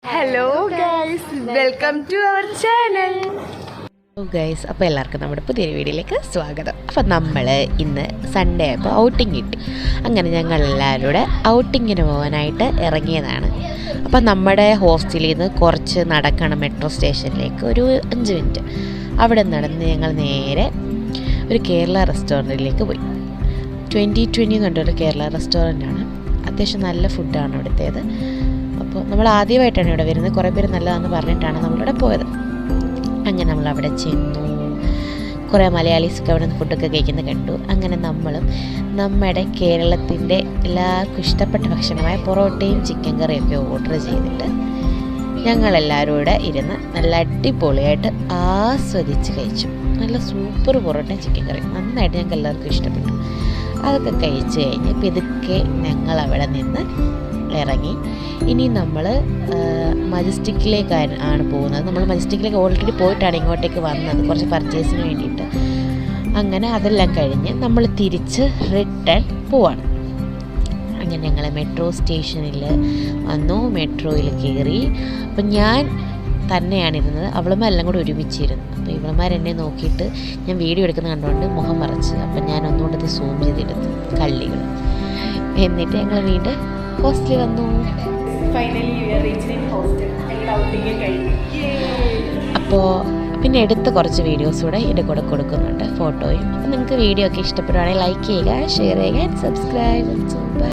Hello guys, welcome to our channel. Guys, അപ്പോൾ എല്ലാവർക്കും നമ്മുടെ പുതിയൊരു വീഡിയോയിലേക്ക് സ്വാഗതം. അപ്പോൾ നമ്മൾ ഇന്ന് സൺഡേ ആയപ്പോൾ ഔട്ടിങ് കിട്ടി. അങ്ങനെ ഞങ്ങൾ എല്ലാവരും കൂടെ ഔട്ടിങ്ങിന് പോകാനായിട്ട് ഇറങ്ങിയതാണ്. അപ്പോൾ നമ്മുടെ ഹോസ്റ്റലിൽ നിന്ന് കുറച്ച് നടക്കണം മെട്രോ സ്റ്റേഷനിലേക്ക്, ഒരു 5 മിനിറ്റ്. അവിടെ നടന്ന് ഞങ്ങൾ നേരെ ഒരു കേരള റെസ്റ്റോറൻറ്റിലേക്ക് പോയി. 2020 എന്ന് പറഞ്ഞൊരു കേരള റെസ്റ്റോറൻ്റാണ്. അത്യാവശ്യം നല്ല ഫുഡാണ് ഇവിടുത്തേത്. അപ്പോൾ നമ്മൾ ആദ്യമായിട്ടാണ് ഇവിടെ വരുന്നത്. കുറേ പേര് നല്ലതാണെന്ന് പറഞ്ഞിട്ടാണ് നമ്മളിവിടെ പോയത്. അങ്ങനെ നമ്മളവിടെ ചെന്നു. കുറേ മലയാളീസൊക്കെ അവിടെ നിന്ന് ഫുഡൊക്കെ കഴിക്കുന്നത് കണ്ടു. അങ്ങനെ നമ്മളും നമ്മുടെ കേരളത്തിൻ്റെ എല്ലാവർക്കും ഇഷ്ടപ്പെട്ട ഭക്ഷണമായ പൊറോട്ടയും ചിക്കൻ കറിയൊക്കെ ഓർഡർ ചെയ്തിട്ട് ഞങ്ങളെല്ലാവരും കൂടെ ഇരുന്ന് നല്ല അടിപൊളിയായിട്ട് ആസ്വദിച്ച് കഴിച്ചു. നല്ല സൂപ്പർ പൊറോട്ടയും ചിക്കൻ കറിയും നന്നായിട്ട് ഞങ്ങൾക്ക് എല്ലാവർക്കും ഇഷ്ടപ്പെട്ടു. അതൊക്കെ കഴിച്ച് കഴിഞ്ഞ് പിതുക്കെ ഞങ്ങളവിടെ നിന്ന് ഇറങ്ങി. ഇനി നമ്മൾ മജസ്റ്റിക്കിലേക്കാണ് പോകുന്നത്. നമ്മൾ മജസ്റ്റിക്കിലേക്ക് ഓൾറെഡി പോയിട്ടാണ് ഇങ്ങോട്ടേക്ക് വന്നത്, കുറച്ച് പർച്ചേസിന് വേണ്ടിയിട്ട്. അങ്ങനെ അതെല്ലാം കഴിഞ്ഞ് നമ്മൾ തിരിച്ച് റിട്ടേൺ പോവാണ്. അങ്ങനെ ഞങ്ങൾ മെട്രോ സ്റ്റേഷനിൽ വന്നു. മെട്രോയിൽ കയറി. അപ്പം ഞാൻ തന്നെയാണ് ഇരുന്നത്, അവളുമാരെല്ലാം കൂടി ഒരുമിച്ചിരുന്നു. അപ്പോൾ ഇവളുമാരെന്നെ നോക്കിയിട്ട് ഞാൻ വീഡിയോ എടുക്കുന്നത് കണ്ടുകൊണ്ട് മുഖം മറച്ച്. അപ്പം ഞാൻ ഒന്നുകൊണ്ടത് സൂം ചെയ്തെടുത്തു കള്ളികൾ. എന്നിട്ട് ഞങ്ങൾ വീണ്ടും ഹോസ്റ്റലിൽ വന്നു. അപ്പോൾ പിന്നെ എടുത്ത കുറച്ച് വീഡിയോസ് കൂടെ എൻ്റെ കൂടെ കൊടുക്കുന്നുണ്ട്, ഫോട്ടോയും. അപ്പോൾ നിങ്ങൾക്ക് വീഡിയോ ഒക്കെ ഇഷ്ടപ്പെടുവാണെങ്കിൽ ലൈക്ക് ചെയ്യുക, ഷെയർ ചെയ്യുക, സബ്സ്ക്രൈബ്.